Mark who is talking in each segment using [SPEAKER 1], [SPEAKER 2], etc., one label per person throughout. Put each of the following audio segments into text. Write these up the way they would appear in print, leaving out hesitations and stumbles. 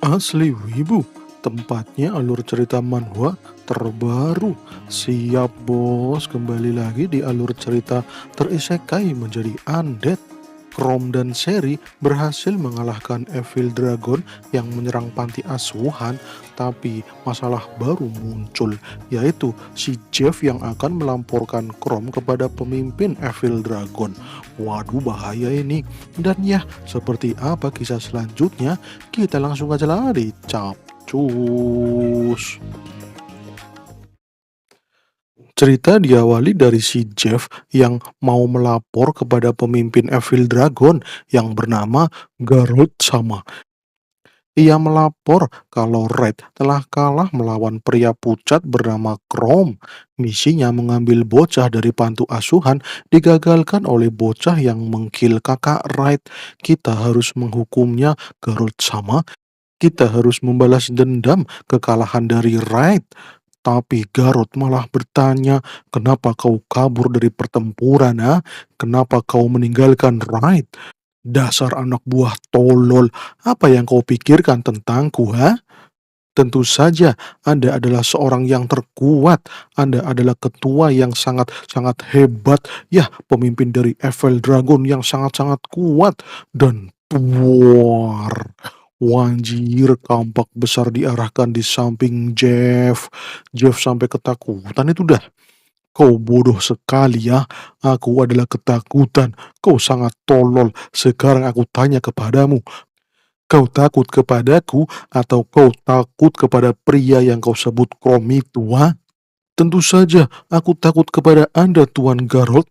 [SPEAKER 1] Asli wibu, tempatnya alur cerita manhwa terbaru. Siap bos, kembali lagi di alur cerita terisekai menjadi undead. Chrome dan Sherry berhasil mengalahkan Evil Dragon yang menyerang panti asuhan, tapi masalah baru muncul, yaitu si Jeff yang akan melamporkan Chrome kepada pemimpin Evil Dragon. Waduh, bahaya ini. Dan ya, seperti apa kisah selanjutnya? Kita langsung aja lah dicapcus. Cerita diawali dari si Jeff yang mau melapor kepada pemimpin Evil Dragon yang bernama Garrod Sama. Ia melapor kalau Red telah kalah melawan pria pucat bernama Chrome. Misinya mengambil bocah dari panti asuhan digagalkan oleh bocah yang mengkill kakak Red. Kita harus menghukumnya, Garrod Sama. Kita harus membalas dendam kekalahan dari Raid. Tapi Garot malah bertanya, kenapa kau kabur dari pertempuran, ha? Kenapa kau meninggalkan Raid? Dasar anak buah tolol, apa yang kau pikirkan tentangku, ha? Tentu saja Anda adalah seorang yang terkuat. Anda adalah ketua yang sangat-sangat hebat. Ya, pemimpin dari Evil Dragon yang sangat-sangat kuat. Dan puar. Wanjir, kampak besar diarahkan di samping Jeff. Jeff sampai ketakutan itu dah. Kau bodoh sekali ya. Aku adalah ketakutan. Kau sangat tolol. Sekarang aku tanya kepadamu. Kau takut kepadaku atau kau takut kepada pria yang kau sebut Krom itu, ha? Tentu saja aku takut kepada Anda, Tuan Garot.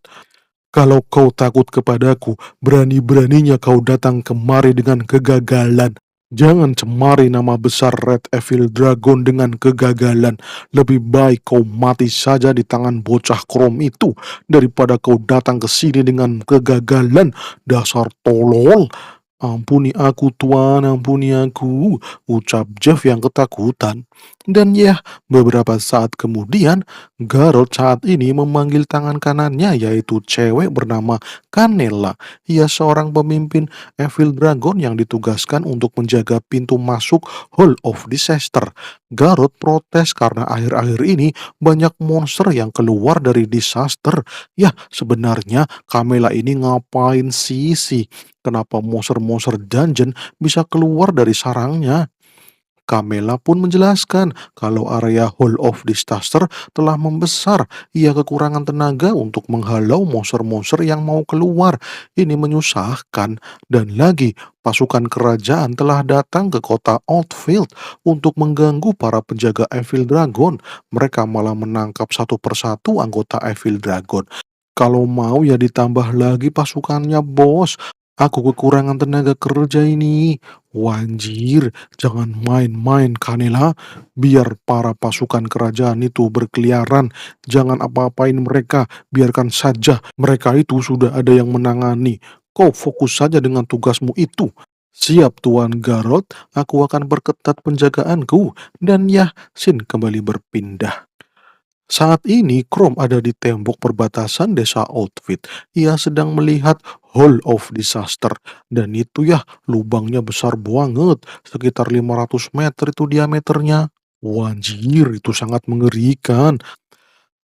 [SPEAKER 1] Kalau kau takut kepadaku, berani-beraninya kau datang kemari dengan kegagalan. Jangan cemari nama besar Red Evil Dragon dengan kegagalan. Lebih baik kau mati saja di tangan bocah Krom itu daripada kau datang ke sini dengan kegagalan. Dasar tolol. Ampuni aku Tuan, ampuni aku, ucap Jeff yang ketakutan. Dan ya, beberapa saat kemudian, Garot saat ini memanggil tangan kanannya yaitu cewek bernama Canela. Ia seorang pemimpin Evil Dragon yang ditugaskan untuk menjaga pintu masuk Hall of Disaster. Garot protes karena akhir-akhir ini banyak monster yang keluar dari disaster. Ya, sebenarnya Camela ini ngapain sih? Kenapa monster-monster dungeon bisa keluar dari sarangnya? Kamela pun menjelaskan kalau area Hall of Disaster telah membesar. Ia kekurangan tenaga untuk menghalau monster-monster yang mau keluar. Ini menyusahkan. Dan lagi, pasukan kerajaan telah datang ke kota Outfield untuk mengganggu para penjaga Evil Dragon. Mereka malah menangkap satu persatu anggota Evil Dragon. Kalau mau ya ditambah lagi pasukannya, bos. Aku kekurangan tenaga kerja ini. Wanjir, jangan main-main Kanela. Biar para pasukan kerajaan itu berkeliaran. Jangan apa-apain mereka. Biarkan saja. Mereka itu sudah ada yang menangani. Kau fokus saja dengan tugasmu itu. Siap Tuan Garot, aku akan perketat penjagaanku. Dan ya, Sin kembali berpindah. Saat ini, Chrome ada di tembok perbatasan desa Outfit. Ia sedang melihat Hall of Disaster. Dan itu ya, lubangnya besar banget. Sekitar 500 meter itu diameternya. Wanjir, itu sangat mengerikan.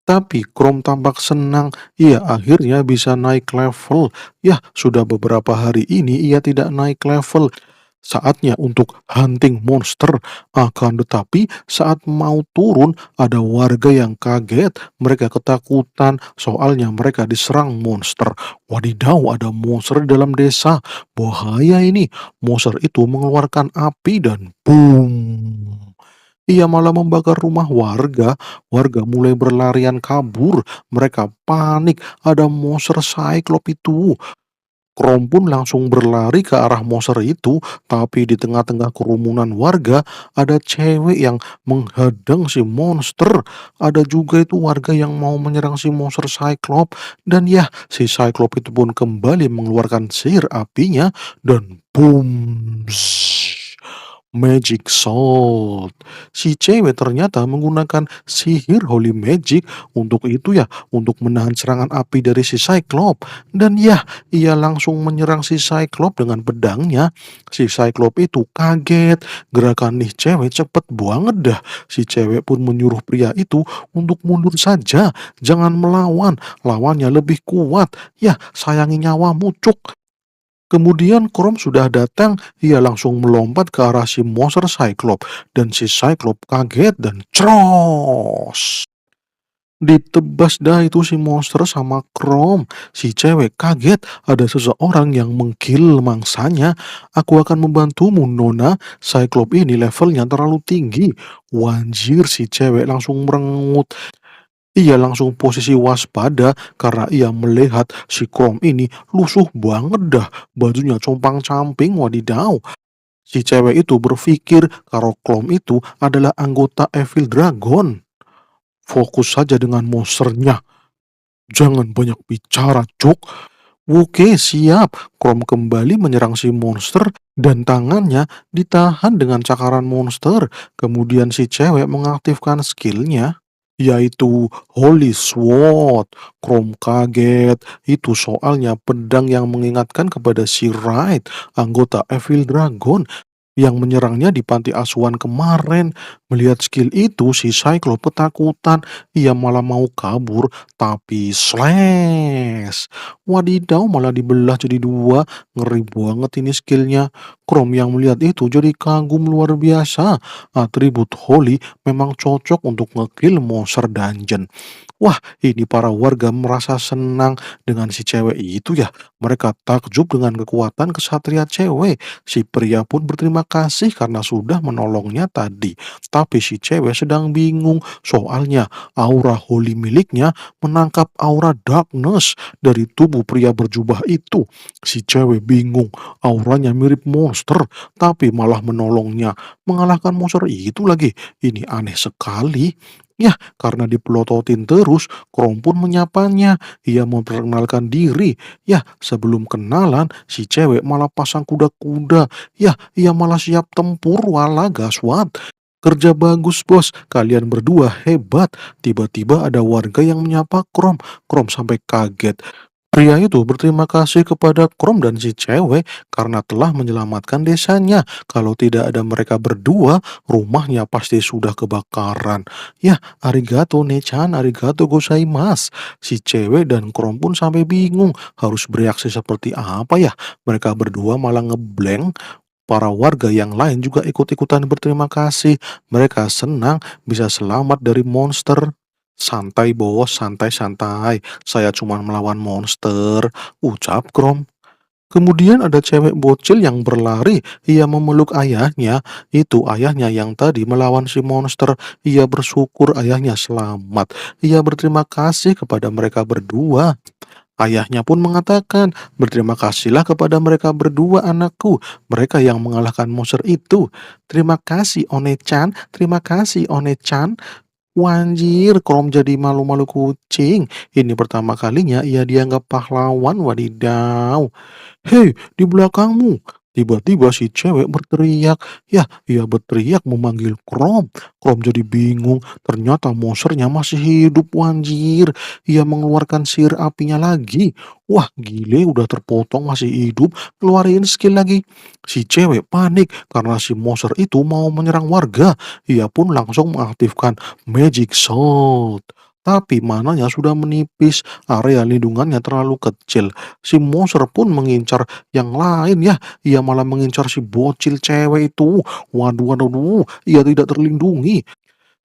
[SPEAKER 1] Tapi Chrome tampak senang. Ia akhirnya bisa naik level. Ya, sudah beberapa hari ini ia tidak naik level. Saatnya untuk hunting monster. Akan tetapi saat mau turun ada warga yang kaget. Mereka ketakutan soalnya mereka diserang monster. Wadidaw, ada monster di dalam desa. Bahaya ini. Monster itu mengeluarkan api dan boom. Ia malah membakar rumah warga. Warga mulai berlarian kabur. Mereka panik. Ada monster Cyclops itu. Krom pun langsung berlari ke arah monster itu, tapi di tengah-tengah kerumunan warga ada cewek yang menghadang si monster. Ada juga itu warga yang mau menyerang si monster Cyclops. Dan ya, si Cyclops itu pun kembali mengeluarkan sihir apinya dan boom. Zzz. Magic Sword. Si cewek ternyata menggunakan sihir Holy Magic untuk itu ya, untuk menahan serangan api dari si Cyclops. Dan ya, ia langsung menyerang si Cyclops dengan pedangnya. Si Cyclops itu kaget, gerakan nih cewek cepet banget dah. Si cewek pun menyuruh pria itu untuk mundur saja, jangan melawan, lawannya lebih kuat. Ya, sayangi nyawamu, cuk. Kemudian Krom sudah datang, ia langsung melompat ke arah si monster Cyclops dan si Cyclops kaget dan cros. Ditebas dah itu si monster sama Krom. Si cewek kaget ada seseorang yang mengkill mangsanya. Aku akan membantumu, Nona. Cyclops ini levelnya terlalu tinggi. Wanjir, si cewek langsung merengut. Ia langsung posisi waspada karena ia melihat si Krom ini lusuh banget dah. Bajunya compang-camping wadidaw. Si cewek itu berpikir kalau Krom itu adalah anggota Evil Dragon. Fokus saja dengan monsternya. Jangan banyak bicara, Cuk. Oke, siap. Krom kembali menyerang si monster dan tangannya ditahan dengan cakaran monster. Kemudian si cewek mengaktifkan skillnya, yaitu Holy Sword. Krom kaget, itu soalnya pedang yang mengingatkan kepada si Raid, anggota Evil Dragon yang menyerangnya di panti asuhan kemarin. Melihat skill itu, si Cyclops ketakutan. Ia malah mau kabur, tapi slash. Wadidaw, malah dibelah jadi dua. Ngeri banget ini skillnya. Chrome yang melihat itu jadi kagum luar biasa. Atribut Holy memang cocok untuk ngekill monster dungeon. Wah, ini para warga merasa senang dengan si cewek itu ya. Mereka takjub dengan kekuatan kesatria cewek. Si pria pun berterima kasih karena sudah menolongnya tadi. Tapi si cewek sedang bingung soalnya aura holy miliknya menangkap aura darkness dari tubuh pria berjubah itu. Si cewek bingung, auranya mirip monster tapi malah menolongnya. Mengalahkan monster itu lagi. Ini aneh sekali. Ya, karena dipelototin terus, Krom pun menyapanya. Ia memperkenalkan diri. Ya, sebelum kenalan, si cewek malah pasang kuda-kuda. Ya, ia malah siap tempur, wala gaswat. Kerja bagus bos, kalian berdua hebat. Tiba-tiba ada warga yang menyapa Krom. Krom sampai kaget. Pria itu berterima kasih kepada Krom dan si cewek karena telah menyelamatkan desanya. Kalau tidak ada mereka berdua, rumahnya pasti sudah kebakaran. Ya, arigato nechan, arigato gozaimasu. Si cewek dan Krom pun sampai bingung harus bereaksi seperti apa ya. Mereka berdua malah ngeblank. Para warga yang lain juga ikut-ikutan berterima kasih. Mereka senang bisa selamat dari monster. Santai bos, santai-santai. Saya cuma melawan monster, ucap Krom. Kemudian ada cewek bocil yang berlari. Ia memeluk ayahnya. Itu ayahnya yang tadi melawan si monster. Ia bersyukur ayahnya selamat. Ia berterima kasih kepada mereka berdua. Ayahnya pun mengatakan, berterima kasihlah kepada mereka berdua anakku, mereka yang mengalahkan monster itu. Terima kasih One-chan, terima kasih One-chan. Wanjir, Krom jadi malu-malu kucing. Ini pertama kalinya ia dianggap pahlawan, wadidaw. Hei, di belakangmu. Tiba-tiba si cewek berteriak. Ya, ia berteriak memanggil Krom. Krom jadi bingung. Ternyata monsternya masih hidup, wanjir. Ia mengeluarkan sihir apinya lagi. Wah, gile udah terpotong masih hidup. Keluarin skill lagi. Si cewek panik karena si monster itu mau menyerang warga. Ia pun langsung mengaktifkan Magic Sword. Tapi mananya sudah menipis, area lindungannya terlalu kecil. Si monster pun mengincar yang lain ya. Ia malah mengincar si bocil cewek itu. Waduh, waduh, waduh, ia tidak terlindungi.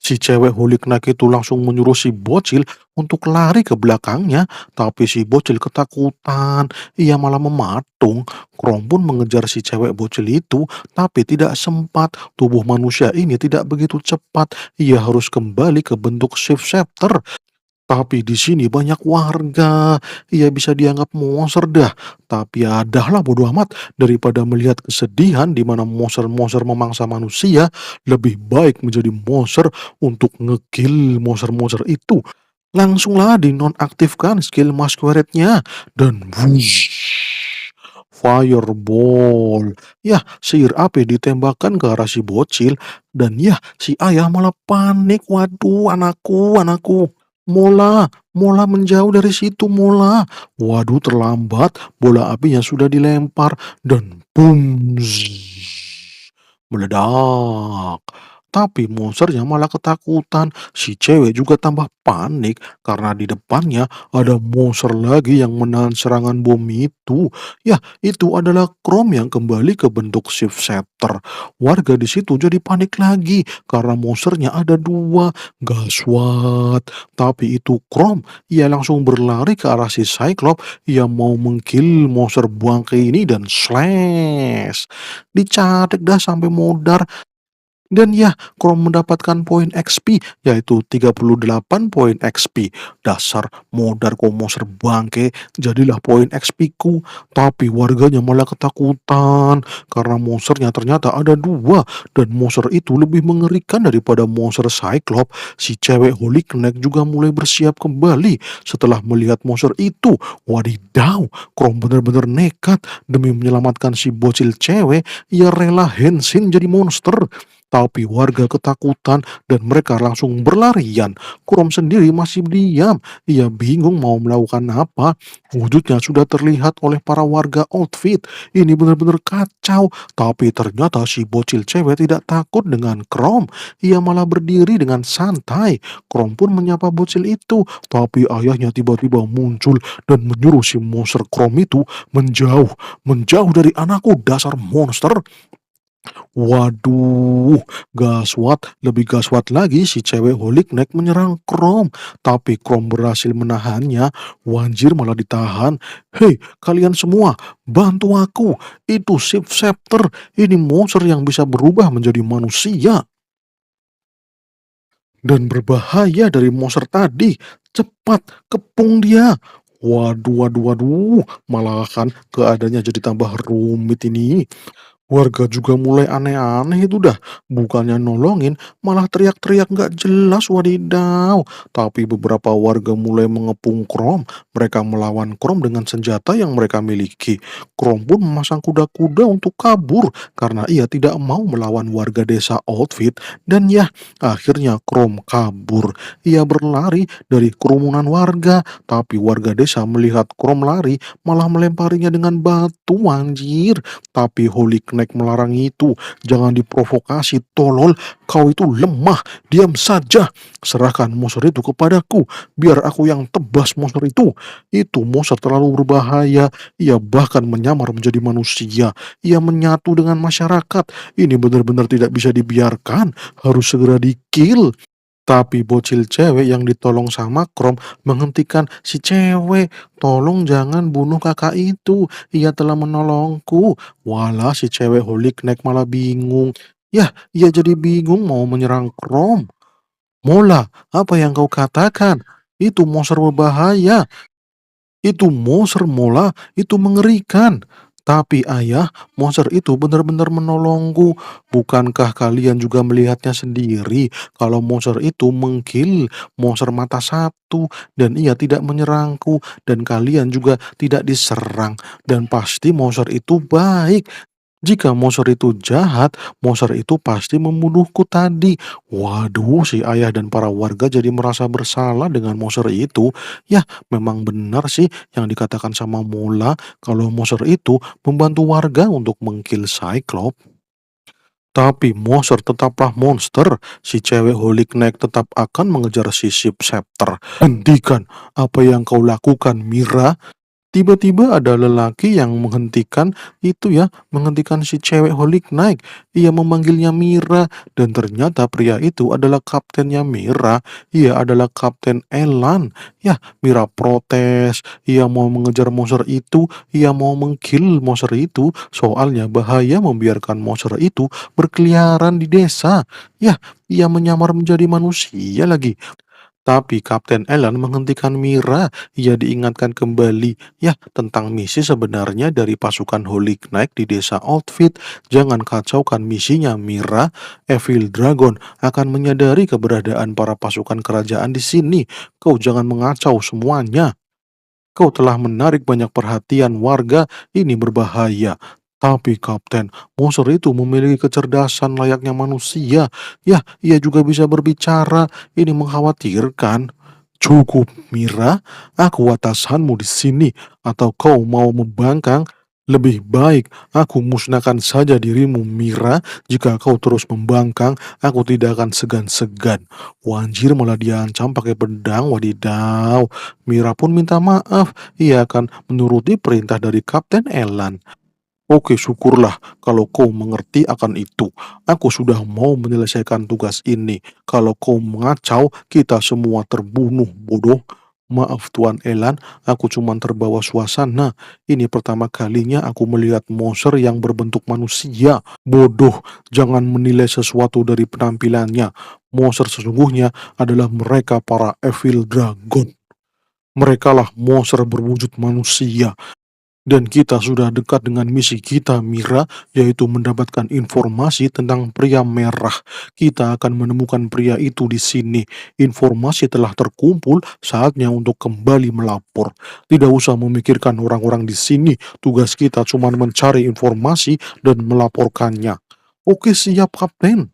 [SPEAKER 1] Si cewek holik naik itu langsung menyuruh si bocil untuk lari ke belakangnya, tapi si bocil ketakutan. Ia malah mematung. Krom pun mengejar si cewek bocil itu, tapi tidak sempat. Tubuh manusia ini tidak begitu cepat. Ia harus kembali ke bentuk shift shifter. Tapi di sini banyak warga, ia bisa dianggap monster dah. Tapi ya dah lah bodo amat, daripada melihat kesedihan di mana monster-monster memangsa manusia, lebih baik menjadi monster untuk ngekill monster-monster itu. Langsunglah dinonaktifkan skill masquerade-nya dan wush, Fireball. Yah, seir api ditembakkan ke arah si bocil dan yah, si ayah malah panik. Waduh, anakku, anakku. Mola, Mola menjauh dari situ, Mola. Waduh, terlambat. Bola apinya sudah dilempar dan boom, zzz, meledak. Tapi monsternya malah ketakutan. Si cewek juga tambah panik karena di depannya ada monster lagi yang menahan serangan bom itu. Ya, itu adalah Chrome yang kembali ke bentuk shift setter. Warga di situ jadi panik lagi karena monsternya ada dua. Gaswat. Tapi itu Chrome, ia langsung berlari ke arah si Cyclops. Ia mau mengkill monster bangke ini dan slash. Dicadek dah sampai modar dan ya, Chrome mendapatkan poin XP, yaitu 38 poin XP. Dasar modar monster bangke, jadilah poin XP ku. Tapi warganya malah ketakutan, karena monsternya ternyata ada dua. Dan monster itu lebih mengerikan daripada monster Cyclops. Si cewek Holy Knight juga mulai bersiap kembali setelah melihat monster itu. Wadidaw, Chrome benar-benar nekat demi menyelamatkan si bocil cewek. Ia rela Henshin jadi monster. Tapi warga ketakutan dan mereka langsung berlarian. Kurom sendiri masih diam. Ia bingung mau melakukan apa. Wujudnya sudah terlihat oleh para warga outfit. Ini benar-benar kacau. Tapi ternyata si bocil cewek tidak takut dengan Krom. Ia malah berdiri dengan santai. Krom pun menyapa bocil itu. Tapi ayahnya tiba-tiba muncul dan menyuruh si monster Krom itu menjauh. Menjauh dari anakku, dasar monster. Waduh, gaswat, lebih gaswat lagi si cewek Holy Knight menyerang Chrome. Tapi Chrome berhasil menahannya, Wanjir malah ditahan. Hei, kalian semua, bantu aku. Itu Shift Scepter, ini monster yang bisa berubah menjadi manusia. Dan berbahaya dari monster tadi. Cepat, kepung dia. Waduh, waduh, waduh. Malahan keadaannya jadi tambah rumit ini. Warga juga mulai aneh-aneh itu dah. Bukannya nolongin, malah teriak-teriak nggak jelas wadidaw. Tapi beberapa warga mulai mengepung Krom. Mereka melawan Krom dengan senjata yang mereka miliki. Krom pun memasang kuda-kuda untuk kabur karena ia tidak mau melawan warga desa Outfit. Dan ya, akhirnya Krom kabur. Ia berlari dari kerumunan warga. Tapi warga desa melihat Krom lari malah melemparinya dengan batu anjir. Tapi Holy Knight melarang itu. Jangan diprovokasi, tolol. Kau itu lemah. Diam saja. Serahkan monster itu kepadaku. Biar aku yang tebas monster itu. Itu monster terlalu berbahaya. Ia bahkan menyamar menjadi manusia. Ia menyatu dengan masyarakat. Ini benar-benar tidak bisa dibiarkan. Harus segera di-kill. Tapi bocil cewek yang ditolong sama Krom menghentikan si cewek. Tolong jangan bunuh kakak itu. Ia telah menolongku. Walah si cewek Holy Knight malah bingung. Yah, ia jadi bingung mau menyerang Krom. Mola, apa yang kau katakan? Itu monster berbahaya. Itu monster Mola, itu mengerikan. Tapi ayah, monster itu benar-benar menolongku. Bukankah kalian juga melihatnya sendiri kalau monster itu mengkill monster mata satu dan ia tidak menyerangku dan kalian juga tidak diserang dan pasti monster itu baik. Jika monster itu jahat, monster itu pasti membunuhku tadi. Waduh, si ayah dan para warga jadi merasa bersalah dengan monster itu. Ya, memang benar sih yang dikatakan sama Mola kalau monster itu membantu warga untuk mengkill Cyclops. Tapi monster tetaplah monster. Si cewek Holy Knight tetap akan mengejar si Ship Scepter. Hentikan apa yang kau lakukan, Mira. Tiba-tiba ada lelaki yang menghentikan itu ya, menghentikan si cewek Holy Knight. Ia memanggilnya Mira dan ternyata pria itu adalah kaptennya Mira. Ia adalah Kapten Elan. Ya, Mira protes. Ia mau mengejar monster itu, ia mau mengkill monster itu. Soalnya bahaya membiarkan monster itu berkeliaran di desa. Ya, ia menyamar menjadi manusia lagi. Tapi Kapten Alan menghentikan Mira. Ia diingatkan kembali ya tentang misi sebenarnya dari pasukan Holy Knight di desa Outfit. Jangan kacaukan misinya, Mira. Evil Dragon akan menyadari keberadaan para pasukan kerajaan di sini. Kau jangan mengacau semuanya. Kau telah menarik banyak perhatian warga, ini berbahaya. Tapi Kapten, monster itu memiliki kecerdasan layaknya manusia. Ya, ia juga bisa berbicara. Ini mengkhawatirkan. Cukup, Mira. Aku atasanmu di sini. Atau kau mau membangkang? Lebih baik aku musnahkan saja dirimu, Mira. Jika kau terus membangkang, aku tidak akan segan-segan. Wanjir malah diancam pakai pedang, wadidaw. Mira pun minta maaf. Ia akan menuruti perintah dari Kapten Elan. Oke, syukurlah kalau kau mengerti akan itu. Aku sudah mau menyelesaikan tugas ini. Kalau kau mengacau, kita semua terbunuh, bodoh. Maaf Tuan Elan, aku cuma terbawa suasana. Ini pertama kalinya aku melihat monster yang berbentuk manusia. Bodoh, jangan menilai sesuatu dari penampilannya. Monster sesungguhnya adalah mereka para Evil Dragon. Merekalah monster berwujud manusia. Dan kita sudah dekat dengan misi kita, Mira, yaitu mendapatkan informasi tentang pria merah. Kita akan menemukan pria itu di sini. Informasi telah terkumpul, saatnya untuk kembali melapor. Tidak usah memikirkan orang-orang di sini. Tugas kita cuma mencari informasi dan melaporkannya. Oke, siap, Kapten.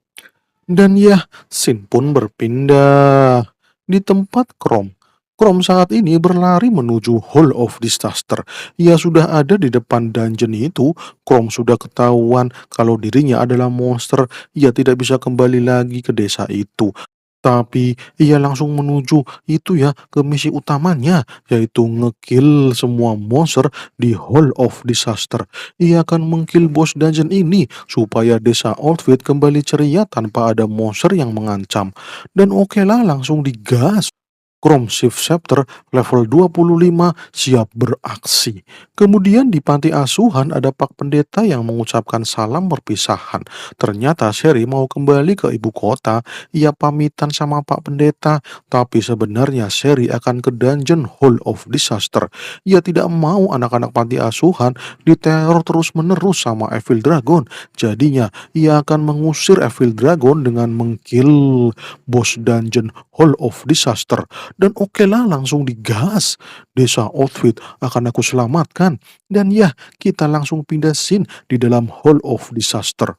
[SPEAKER 1] Dan ya, Sin pun berpindah. Di tempat Krom. Krom saat ini berlari menuju Hall of Disaster. Ia sudah ada di depan dungeon itu. Krom sudah ketahuan kalau dirinya adalah monster. Ia tidak bisa kembali lagi ke desa itu. Tapi ia langsung menuju itu ya ke misi utamanya, yaitu ngekill semua monster di Hall of Disaster. Ia akan mengkill bos dungeon ini supaya desa Outfit kembali ceria tanpa ada monster yang mengancam. Dan oke lah langsung digas. Chrome Shift Scepter level 25 siap beraksi. Kemudian di panti asuhan ada Pak Pendeta yang mengucapkan salam perpisahan. Ternyata Sherry mau kembali ke ibu kota. Ia pamitan sama Pak Pendeta, tapi sebenarnya Sherry akan ke dungeon Hall of Disaster. Ia tidak mau anak-anak panti asuhan diteror terus-menerus sama Evil Dragon. Jadinya ia akan mengusir Evil Dragon dengan mengkill bos dungeon Hall of Disaster. Dan oke lah langsung digas. Desa Outfit akan aku selamatkan. Dan ya, kita langsung pindah scene di dalam Hall of Disaster.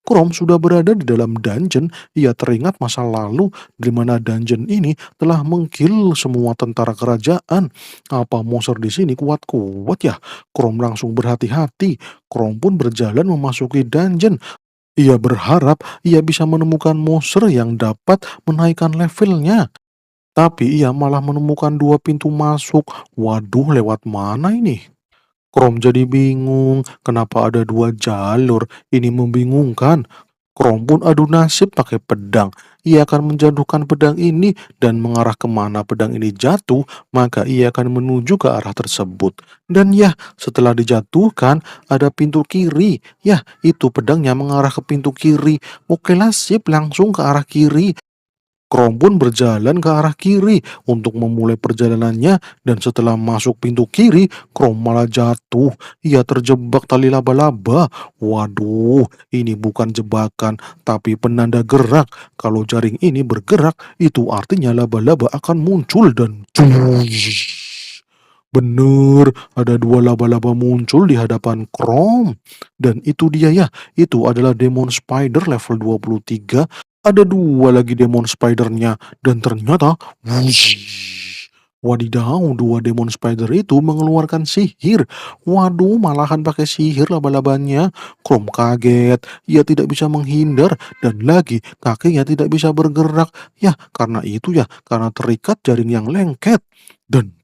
[SPEAKER 1] Chrome sudah berada di dalam dungeon. Ia teringat masa lalu di mana dungeon ini telah mengkill semua tentara kerajaan. Apa monster di sini kuat-kuat ya? Chrome langsung berhati-hati. Chrome pun berjalan memasuki dungeon. Ia berharap ia bisa menemukan monster yang dapat menaikkan levelnya. Tapi ia malah menemukan dua pintu masuk. Waduh, lewat mana ini? Krom jadi bingung, kenapa ada dua jalur? Ini membingungkan. Krom pun adu nasib pakai pedang. Ia akan menjatuhkan pedang ini dan mengarah kemana pedang ini jatuh, maka ia akan menuju ke arah tersebut. Dan ya, setelah dijatuhkan, ada pintu kiri. Ya, itu pedangnya mengarah ke pintu kiri. Oke lah, sip, langsung ke arah kiri. Krom pun berjalan ke arah kiri untuk memulai perjalanannya dan setelah masuk pintu kiri, Krom malah jatuh. Ia terjebak tali laba-laba. Waduh, ini bukan jebakan, tapi penanda gerak. Kalau jaring ini bergerak, itu artinya laba-laba akan muncul dan bener, ada dua laba-laba muncul di hadapan Krom. Dan itu dia ya, itu adalah Demon Spider level 23. Ada dua lagi Demon Spidernya. Dan ternyata, wush, wadidaw, dua Demon Spider itu mengeluarkan sihir. Waduh, malahan pakai sihir laba-labanya. Krom kaget, ia tidak bisa menghindar. Dan lagi, kakinya tidak bisa bergerak. Ya, karena itu ya, karena terikat jaring yang lengket. Dan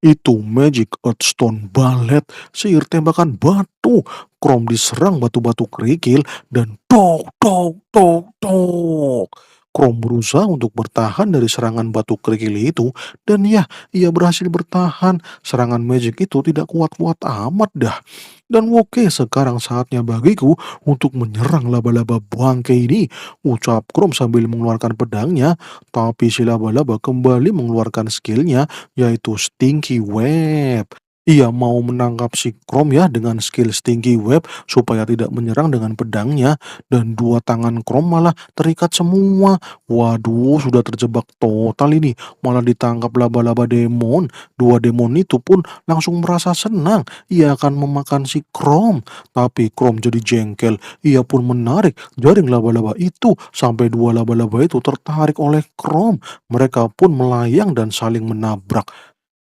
[SPEAKER 1] itu Magic Earthstone Ballet, sihir tembakan batu. Krom diserang batu-batu kerikil dan tok tok tok tok. Krom berusaha untuk bertahan dari serangan batu kerikil itu dan ya, ia berhasil bertahan. Serangan magic itu tidak kuat-kuat amat dah. Dan oke, sekarang saatnya bagiku untuk menyerang laba-laba bangke ini. Ucap Krom sambil mengeluarkan pedangnya, tapi si laba-laba kembali mengeluarkan skillnya yaitu Stinky Web. Ia mau menangkap si Krom ya dengan skill setinggi web supaya tidak menyerang dengan pedangnya dan dua tangan Krom malah terikat semua. Waduh, sudah terjebak total ini. Malah ditangkap laba-laba demon. Dua demon itu pun langsung merasa senang. Ia akan memakan si Krom. Tapi Krom jadi jengkel. Ia pun menarik jaring laba-laba itu sampai dua laba-laba itu tertarik oleh Krom. Mereka pun melayang dan saling menabrak.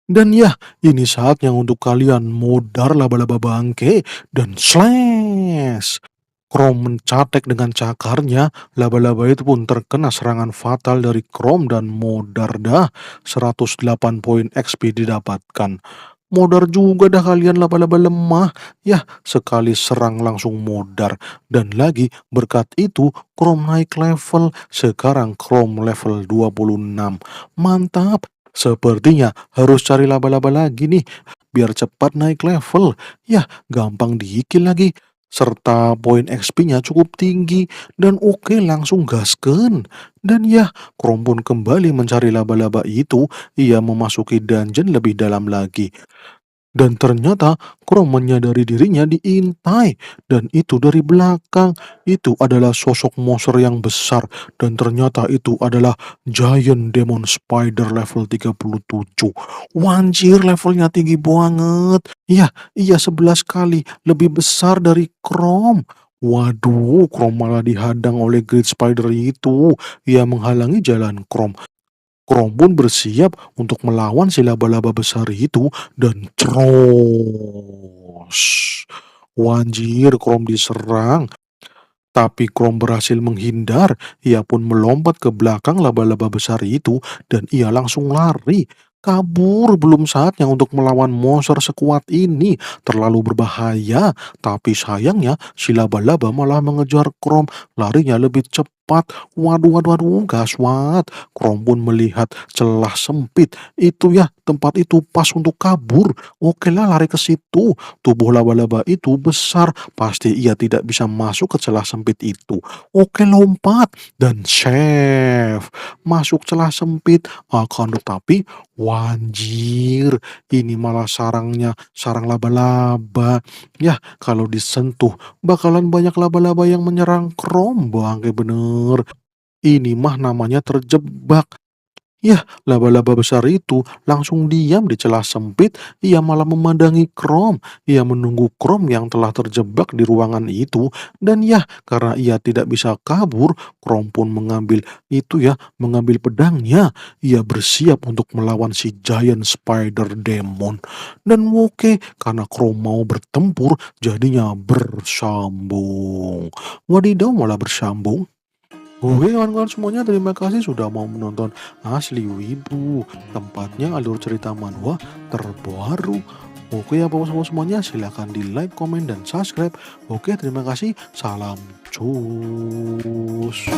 [SPEAKER 1] Dan ya, ini saatnya untuk kalian modar laba-laba bangke dan slash. Krom mencatek dengan cakarnya, laba-laba itu pun terkena serangan fatal dari Krom dan modar dah. 108 poin XP didapatkan. Modar juga dah kalian laba-laba lemah. Ya, sekali serang langsung modar. Dan lagi berkat itu Krom naik level. Sekarang Krom level 26. Mantap. Sepertinya harus cari laba-laba lagi nih, biar cepat naik level. Yah, gampang diikil lagi. Serta poin XP-nya cukup tinggi. Dan oke, langsung gasken. Dan ya, Krom pun kembali mencari laba-laba itu. Ia memasuki dungeon lebih dalam lagi. Dan ternyata Krom menyadari dirinya diintai, dan itu dari belakang. Itu adalah sosok monster yang besar, dan ternyata itu adalah Giant Demon Spider level 37. Wanjir, levelnya tinggi banget. Iya, iya 11 kali lebih besar dari Krom. Waduh, Krom malah dihadang oleh Great Spider itu. Ia menghalangi jalan Krom. Krom pun bersiap untuk melawan si laba-laba besar itu dan cros. Wanjir, Krom diserang. Tapi Krom berhasil menghindar. Ia pun melompat ke belakang laba-laba besar itu dan ia langsung lari. Kabur, belum saatnya untuk melawan monster sekuat ini. Terlalu berbahaya. Tapi sayangnya si laba-laba malah mengejar Krom. Larinya lebih cepat. Waduh, waduh, waduh, gaswat. Krom pun melihat celah sempit. Itu ya, tempat itu pas untuk kabur. Oke lah, lari ke situ. Tubuh laba-laba itu besar. Pasti ia tidak bisa masuk ke celah sempit itu. Oke, lompat. Dan chef. Masuk celah sempit. Akan tetapi, wanjir. Ini malah sarangnya. Sarang laba-laba. Yah, kalau disentuh, bakalan banyak laba-laba yang menyerang Krom. Bangke bener. Ini mah namanya terjebak. Yah, laba-laba besar itu langsung diam di celah sempit. Ia malah memandangi Krom. Ia menunggu Krom yang telah terjebak di ruangan itu. Dan yah, karena ia tidak bisa kabur, Krom pun mengambil itu ya, mengambil pedangnya. Ia bersiap untuk melawan si Giant Spider Demon. Dan oke, karena Krom mau bertempur, jadinya bersambung. Wadidaw, malah bersambung. Oke kawan-kawan semuanya, terima kasih sudah mau menonton Asli Wibu, tempatnya alur cerita manhwa terbaru. Oke ya bapak semuanya, silahkan di like, komen, dan subscribe. Oke, terima kasih, salam cus.